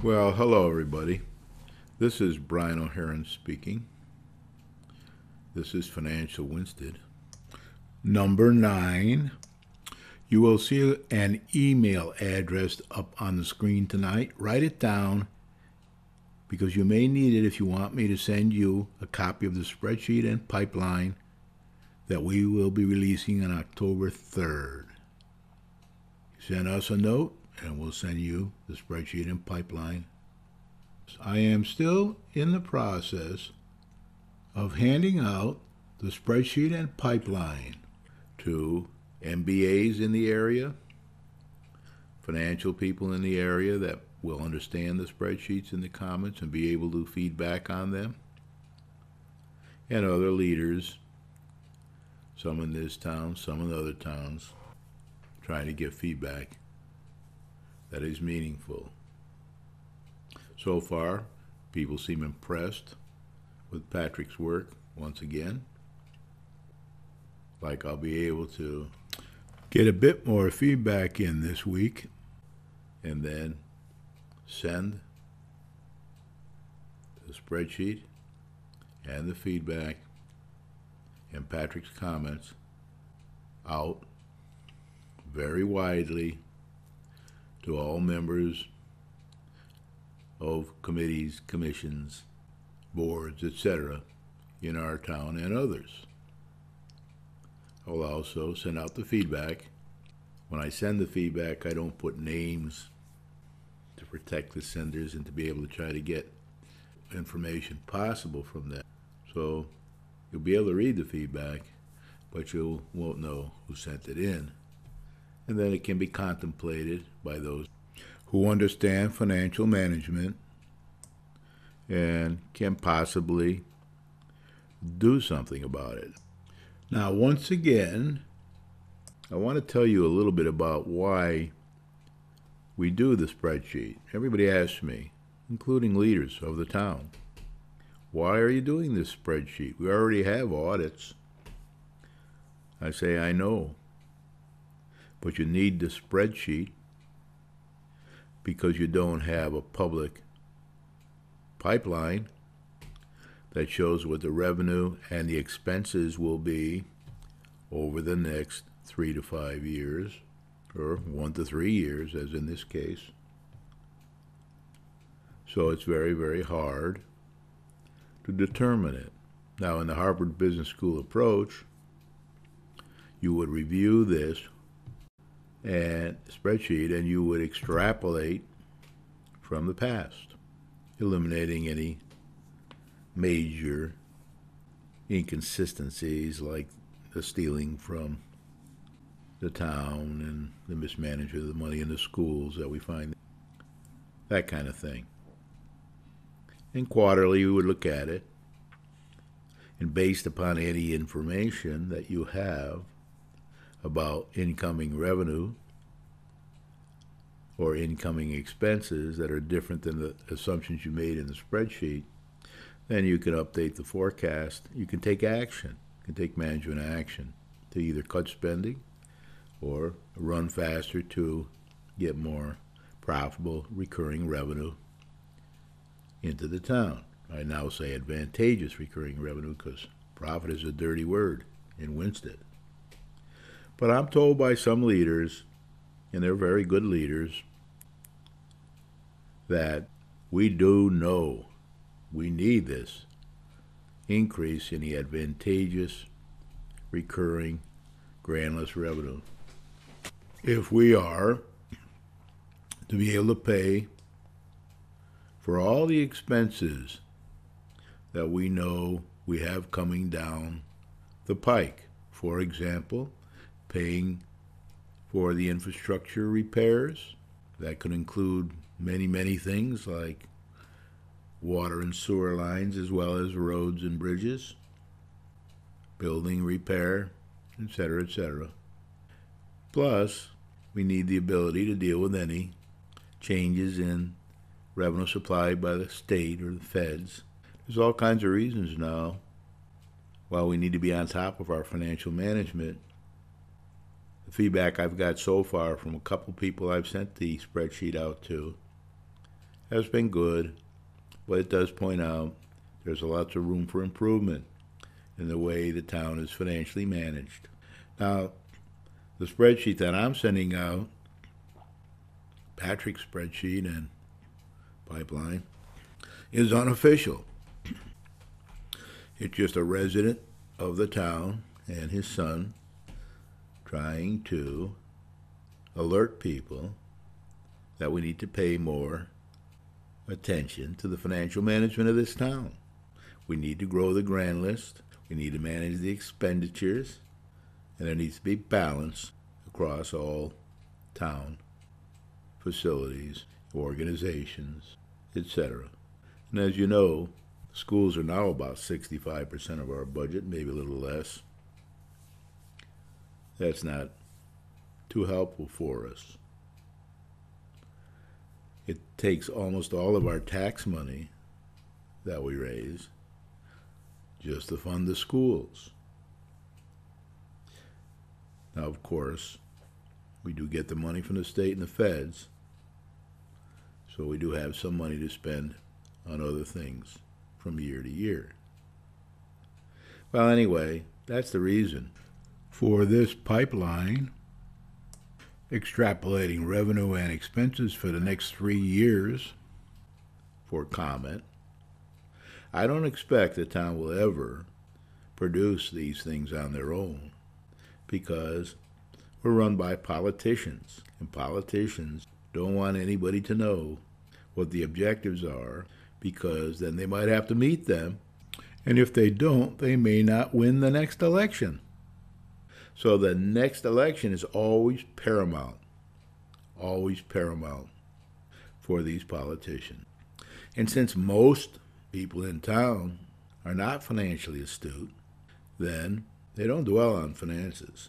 Well, hello everybody. This is Brian O'Haron speaking. This is Financial Winsted. Number 9. You will see an email address up on the screen tonight. Write it down because you may need it if you want me to send you a copy of the spreadsheet and pipeline that we will be releasing on October 3rd. Send us a note and we'll send you the spreadsheet and pipeline. I am still in the process of handing out the spreadsheet and pipeline to MBAs in the area, financial people in the area that will understand the spreadsheets and the comments and be able to feedback on them, and other leaders, some in this town, some in other towns, trying to get feedback that is meaningful. So far, people seem impressed with Patrick's work once again. Like I'll be able to get a bit more feedback in this week and then send the spreadsheet and the feedback and Patrick's comments out very widely to all members of committees, commissions, boards, etc. in our town and others. I'll also send out the feedback. When I send the feedback, I don't put names to protect the senders and to be able to try to get information possible from that. So you'll be able to read the feedback, but you won't know who sent it in. And then it can be contemplated by those who understand financial management and can possibly do something about it. Now, once again, I want to tell you a little bit about why we do the spreadsheet. Everybody asks me, including leaders of the town, why are you doing this spreadsheet? We already have audits. I say, I know, but you need the spreadsheet because you don't have a public pipeline that shows what the revenue and the expenses will be over the next 3 to 5 years, or 1 to 3 years, as in this case. So it's very, very hard to determine it. Now, in the Harvard Business School approach, you would review this and spreadsheet and you would extrapolate from the past, eliminating any major inconsistencies like the stealing from the town and the mismanagement of the money in the schools that we find, that kind of thing. And quarterly we would look at it, and based upon any information that you have about incoming revenue or incoming expenses that are different than the assumptions you made in the spreadsheet, then you can update the forecast. You can take action. You can take management action to either cut spending or run faster to get more profitable recurring revenue into the town. I now say advantageous recurring revenue because profit is a dirty word in Winsted. But I'm told by some leaders, and they're very good leaders, that we do know we need this increase in the advantageous recurring grantless revenue if we are to be able to pay for all the expenses that we know we have coming down the pike. For example, paying for the infrastructure repairs. That could include many, many things like water and sewer lines as well as roads and bridges, building repair, etc., etc. Plus, we need the ability to deal with any changes in revenue supplied by the state or the feds. There's all kinds of reasons now why we need to be on top of our financial management. The feedback I've got so far from a couple people I've sent the spreadsheet out to has been good, but it does point out there's lots of room for improvement in the way the town is financially managed. Now, the spreadsheet that I'm sending out, Patrick's spreadsheet and pipeline, is unofficial. It's just a resident of the town and his son trying to alert people that we need to pay more attention to the financial management of this town. We need to grow the grand list. We need to manage the expenditures. And there needs to be balance across all town facilities, organizations, etc. And as you know, schools are now about 65% of our budget, maybe a little less. That's not too helpful for us. It takes almost all of our tax money that we raise just to fund the schools. Now, of course, we do get the money from the state and the feds, so we do have some money to spend on other things from year to year. Well, anyway, that's the reason for this pipeline, extrapolating revenue and expenses for the next 3 years for comment. I don't expect the town will ever produce these things on their own, because we're run by politicians, and politicians don't want anybody to know what the objectives are, because then they might have to meet them, and if they don't, they may not win the next election. So the next election is always paramount for these politicians. And since most people in town are not financially astute, then they don't dwell on finances.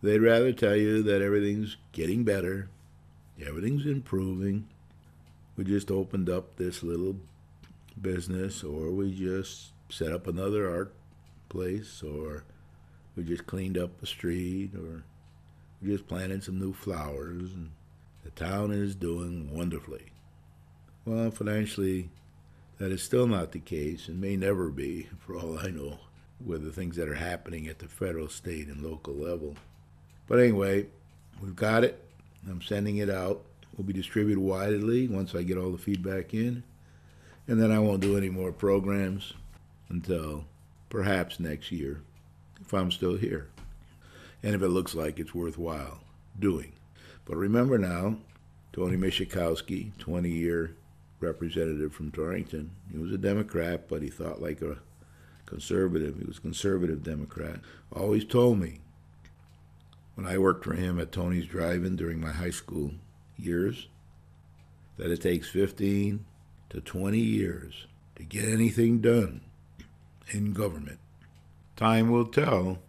They'd rather tell you that everything's getting better, everything's improving, we just opened up this little business, or we just set up another art place, or we just cleaned up a street, or we just planted some new flowers, and the town is doing wonderfully. Well, financially, that is still not the case, and may never be, for all I know, with the things that are happening at the federal, state, and local level. But anyway, we've got it. I'm sending it out. Will be distributed widely once I get all the feedback in, and then I won't do any more programs until perhaps next year, if I'm still here, and if it looks like it's worthwhile doing. But remember now, Tony Mishikowski, 20-year representative from Torrington, he was a Democrat, but he thought like a conservative. He was a conservative Democrat. Always told me, when I worked for him at Tony's Drive-In during my high school years, that it takes 15 to 20 years to get anything done in government. Time will tell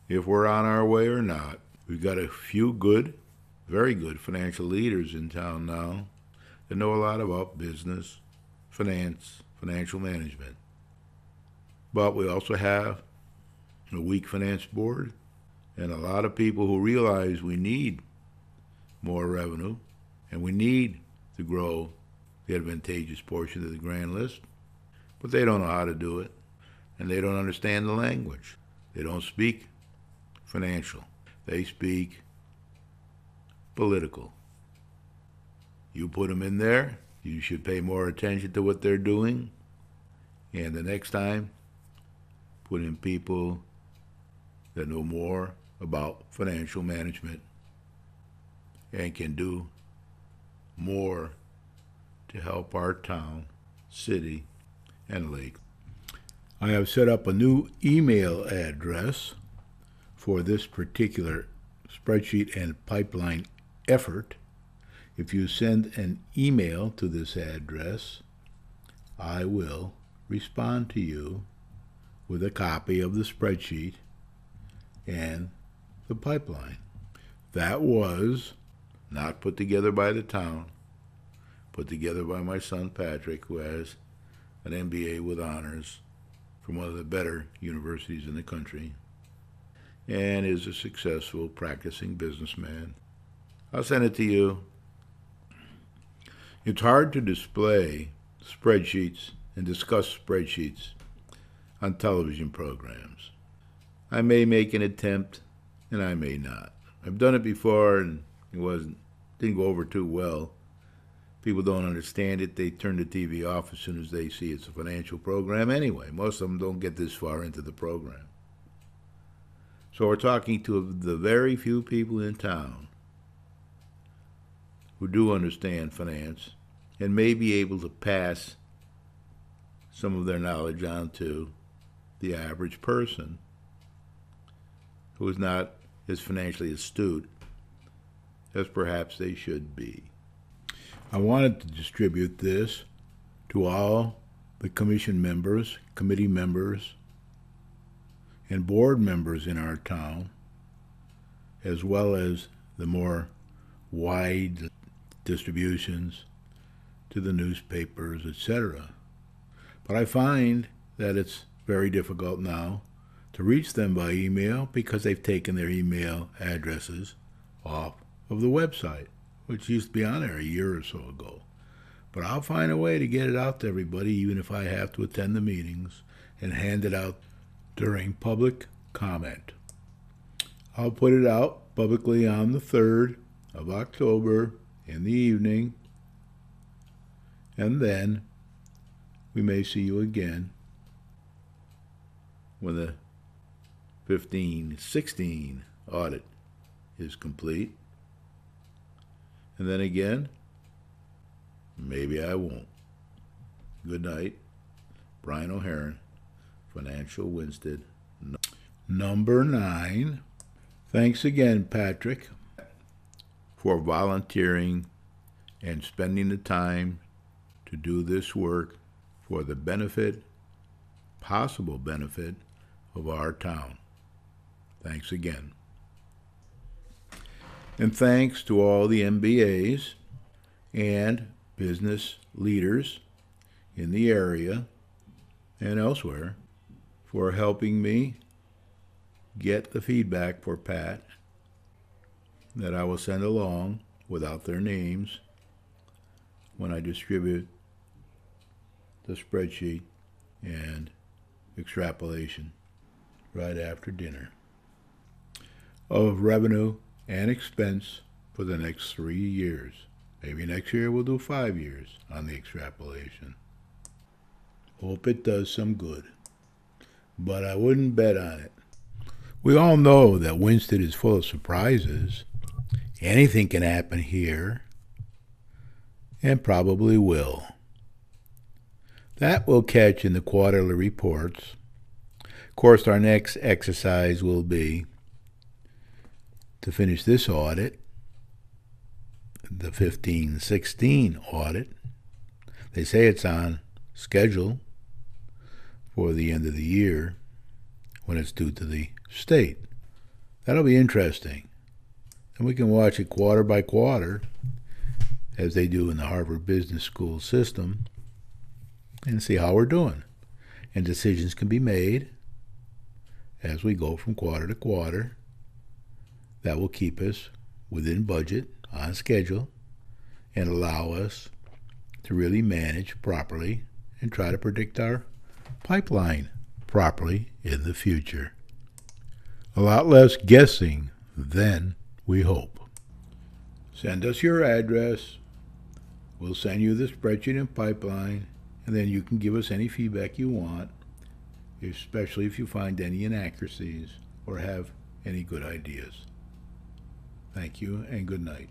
if we're on our way or not. We've got a few good, very good financial leaders in town now that know a lot about business, finance, financial management. But we also have a weak finance board and a lot of people who realize we need more revenue and we need to grow the advantageous portion of the grand list, but they don't know how to do it, and they don't understand the language. They don't speak financial. They speak political. You put them in there, you should pay more attention to what they're doing, and the next time, put in people that know more about financial management and can do more to help our town, city, and lake. I have set up a new email address for this particular spreadsheet and pipeline effort. If you send an email to this address, I will respond to you with a copy of the spreadsheet and the pipeline. That was not put together by the town, put together by my son Patrick, who has an MBA with honors from one of the better universities in the country and is a successful practicing businessman. I'll send it to you. It's hard to display spreadsheets and discuss spreadsheets on television programs. I may make an attempt, and I may not. I've done it before, and didn't go over too well. People don't understand it. They turn the TV off as soon as they see it's a financial program anyway. Most of them don't get this far into the program. So we're talking to the very few people in town who do understand finance and may be able to pass some of their knowledge on to the average person who is not as financially astute as perhaps they should be. I wanted to distribute this to all the commission members, committee members, and board members in our town, as well as the more wide distributions to the newspapers, etc. But I find that it's very difficult now to reach them by email because they've taken their email addresses off of the website, which used to be on there a year or so ago. But I'll find a way to get it out to everybody, even if I have to attend the meetings and hand it out during public comment. I'll put it out publicly on the 3rd of October in the evening, and then we may see you again when the 15-16 audit is complete. And then again, maybe I won't. Good night. Brian O'Haron, Financial Winsted. Number 9. Thanks again, Patrick, for volunteering and spending the time to do this work for the benefit, possible benefit, of our town. Thanks again. And thanks to all the MBAs and business leaders in the area and elsewhere for helping me get the feedback for Pat that I will send along without their names when I distribute the spreadsheet and extrapolation right after dinner of revenue and expense for the next 3 years. Maybe next year we'll do 5 years on the extrapolation. Hope it does some good, but I wouldn't bet on it. We all know that Winsted is full of surprises. Anything can happen here, and probably will. That we'll catch in the quarterly reports. Of course, our next exercise will be to finish this audit, the 15-16 audit. They say it's on schedule for the end of the year when it's due to the state. That'll be interesting. And we can watch it quarter by quarter, as they do in the Harvard Business School system, and see how we're doing. And decisions can be made as we go from quarter to quarter that will keep us within budget, on schedule, and allow us to really manage properly and try to predict our pipeline properly in the future. A lot less guessing than we hope. Send us your address. We'll send you the spreadsheet and pipeline, and then you can give us any feedback you want, especially if you find any inaccuracies or have any good ideas. Thank you and good night.